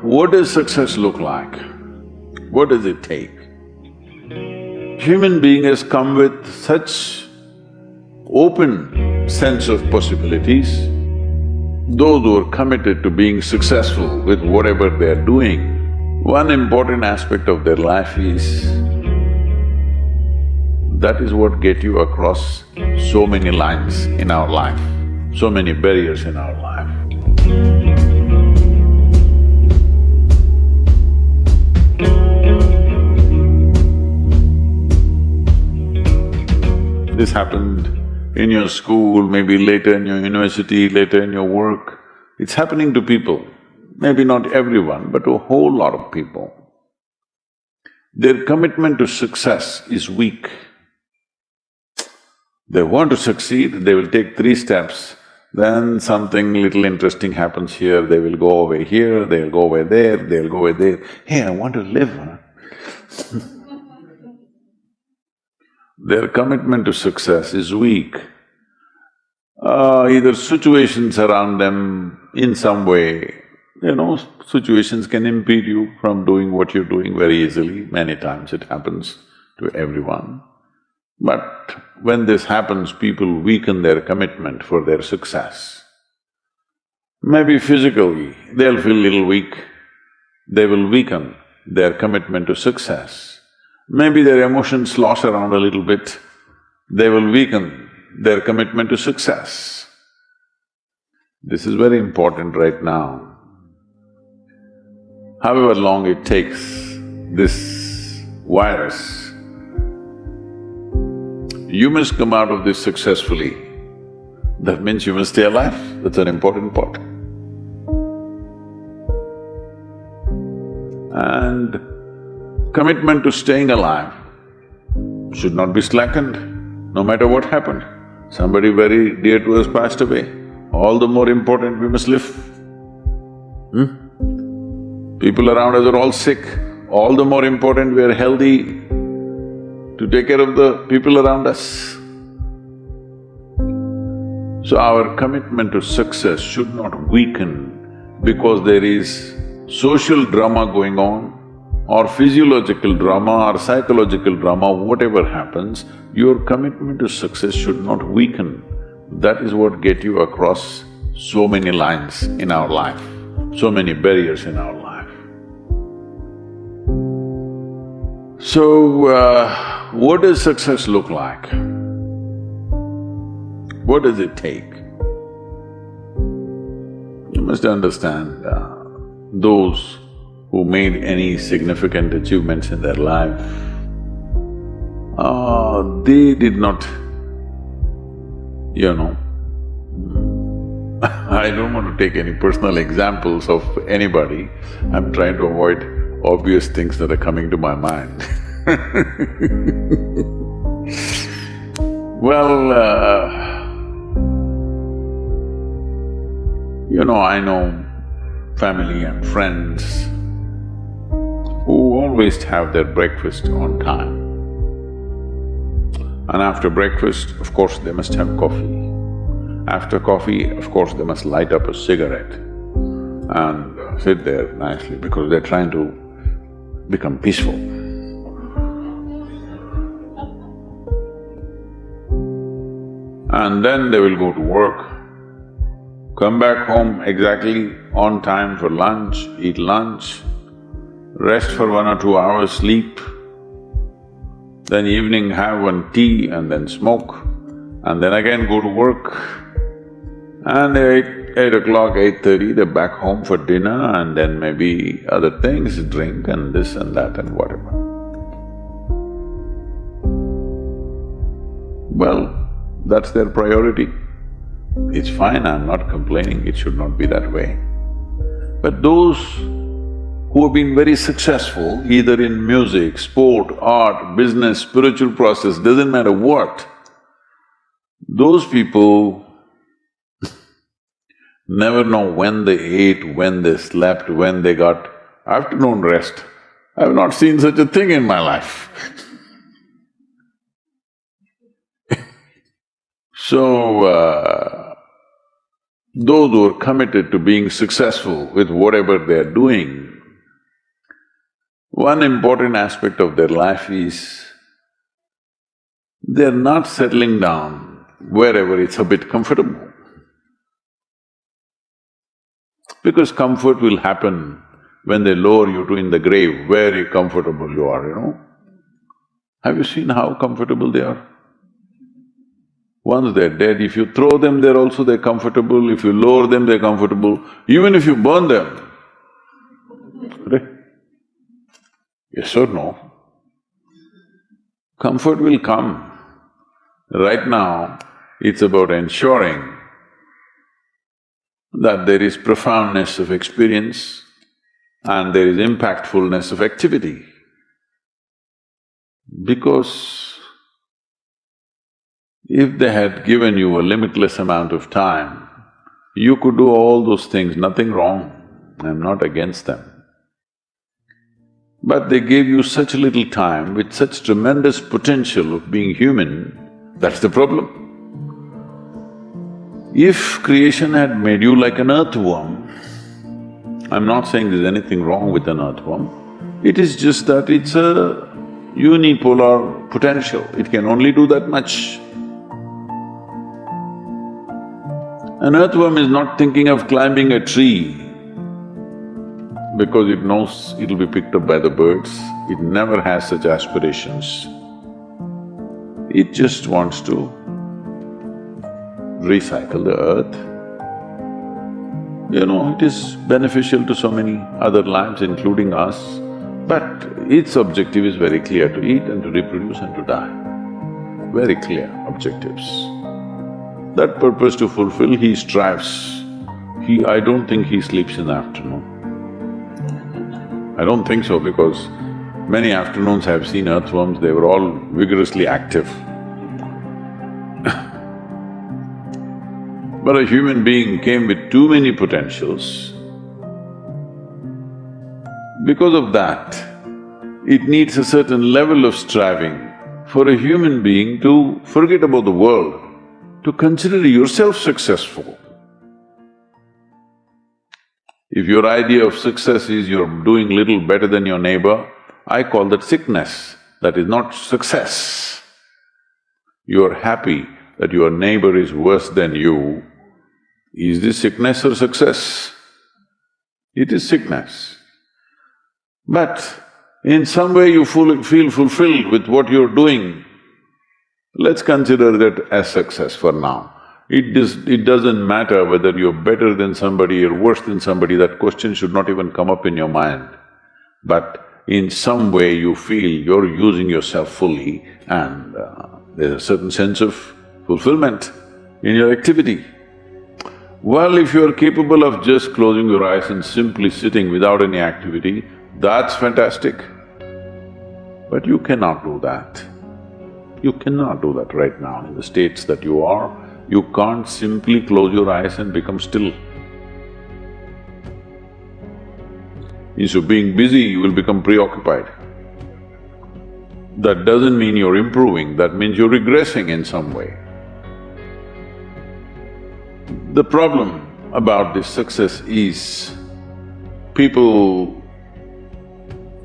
what does success look like? What does it take? Human being has come with such open sense of possibilities. Those who are committed to being successful with whatever they're doing, one important aspect of their life is that is what get you across so many lines in our life, so many barriers in our life. This happened in your school, maybe later in your university, later in your work. It's happening to people, maybe not everyone, but a whole lot of people. Their commitment to success is weak. They want to succeed, they will take 3 steps, then something little interesting happens here, they will go over here, they'll go over there, they'll go over there. Hey, I want to live, huh? Their commitment to success is weak. Either situations around them in some way, situations can impede you from doing what you're doing very easily. Many times it happens to everyone. But when this happens, people weaken their commitment for their success. Maybe physically, they'll feel little weak, they will weaken their commitment to success. Maybe their emotions slosh around a little bit, they will weaken their commitment to success. This is very important right now. However long it takes, this virus, you must come out of this successfully. That means you must stay alive, that's an important part. And commitment to staying alive should not be slackened, no matter what happened. Somebody very dear to us passed away, all the more important we must live. People around us are all sick, all the more important we are healthy to take care of the people around us. So our commitment to success should not weaken because there is social drama going on, or physiological drama or psychological drama, whatever happens, your commitment to success should not weaken. That is what get you across so many lines in our life, so many barriers in our life. So, what does success look like? What does it take? You must understand, those who made any significant achievements in their life, they did not, I don't want to take any personal examples of anybody, I'm trying to avoid obvious things that are coming to my mind. Well, I know family and friends who always have their breakfast on time. And after breakfast, of course, they must have coffee. After coffee, of course, they must light up a cigarette and sit there nicely because they're trying to become peaceful. And then they will go to work, come back home exactly on time for lunch, eat lunch, rest for 1 or 2 hours, sleep, then evening have one tea and then smoke, and then again go to work. And 8 o'clock, 8:30, they're back home for dinner and then maybe other things, drink and this and that and whatever. Well, that's their priority. It's fine, I'm not complaining, it should not be that way. But those who have been very successful, either in music, sport, art, business, spiritual process, doesn't matter what, those people never know when they ate, when they slept, when they got afternoon rest. I've not seen such a thing in my life. So, those who are committed to being successful with whatever they're doing, One important aspect of their life is they're not settling down wherever it's a bit comfortable. Because comfort will happen when they lower you to in the grave, very comfortable you are, you know. Have you seen how comfortable they are? Once they're dead, if you throw them there also they're comfortable, if you lower them they're comfortable, even if you burn them. Right? Yes or no? Comfort will come. Right now, it's about ensuring that there is profoundness of experience and there is impactfulness of activity. Because if they had given you a limitless amount of time, you could do all those things, nothing wrong, I'm not against them. But they gave you such little time with such tremendous potential of being human, that's the problem. If creation had made you like an earthworm, I'm not saying there's anything wrong with an earthworm, it is just that it's a unipolar potential, it can only do that much. An earthworm is not thinking of climbing a tree because it knows it'll be picked up by the birds, it never has such aspirations. It just wants to recycle the earth. You know, it is beneficial to so many other lives including us, but its objective is very clear, to eat and to reproduce and to die. Very clear objectives. That purpose to fulfill, he strives. I don't think he sleeps in the afternoon. I don't think so because many afternoons I've seen earthworms, they were all vigorously active. But a human being came with too many potentials. Because of that, it needs a certain level of striving for a human being to forget about the world, to consider yourself successful. If your idea of success is you're doing little better than your neighbor, I call that sickness, that is not success. You're happy that your neighbor is worse than you. Is this sickness or success? It is sickness. But in some way you feel fulfilled with what you're doing, let's consider that as success for now. It doesn't matter whether you're better than somebody or worse than somebody, that question should not even come up in your mind. But in some way you feel you're using yourself fully and there's a certain sense of fulfillment in your activity. Well, if you're capable of just closing your eyes and simply sitting without any activity, that's fantastic. But you cannot do that. You cannot do that right now in the states that you are. You can't simply close your eyes and become still. Instead of being busy, you will become preoccupied. That doesn't mean you're improving, that means you're regressing in some way. The problem about this success is people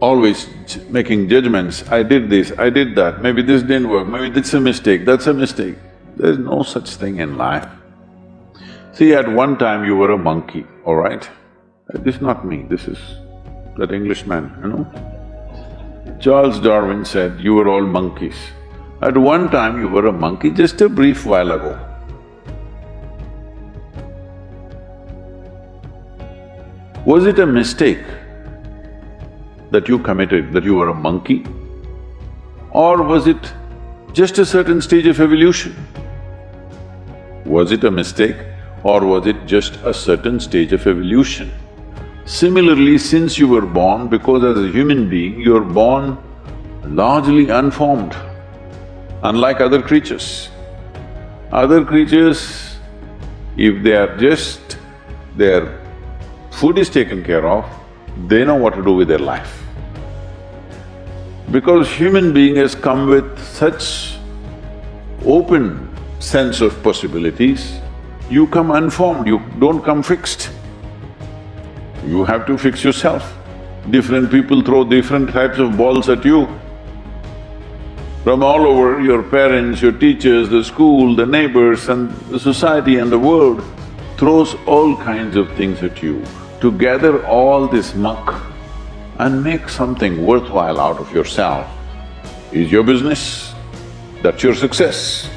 always making judgments, I did this, I did that, maybe this didn't work, maybe that's a mistake, that's a mistake. There's no such thing in life. See, at one time you were a monkey, all right? This is not me, this is that Englishman, you know? Charles Darwin said, you were all monkeys. At one time you were a monkey, just a brief while ago. Was it a mistake that you committed, that you were a monkey? Or was it just a certain stage of evolution? Was it a mistake or was it just a certain stage of evolution? Similarly, since you were born, because as a human being, you're born largely unformed, unlike other creatures. Other creatures, if they are just… their food is taken care of, they know what to do with their life. Because human being has come with such open sense of possibilities, you come unformed, you don't come fixed. You have to fix yourself. Different people throw different types of balls at you. From all over, your parents, your teachers, the school, the neighbors and the society and the world throws all kinds of things at you. To gather all this muck and make something worthwhile out of yourself is your business. That's your success.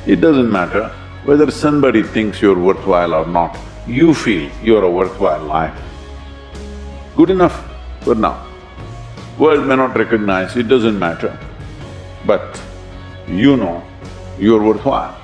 It doesn't matter whether somebody thinks you're worthwhile or not, you feel you're a worthwhile life. Good enough for now. World may not recognize, it doesn't matter, but you know you're worthwhile.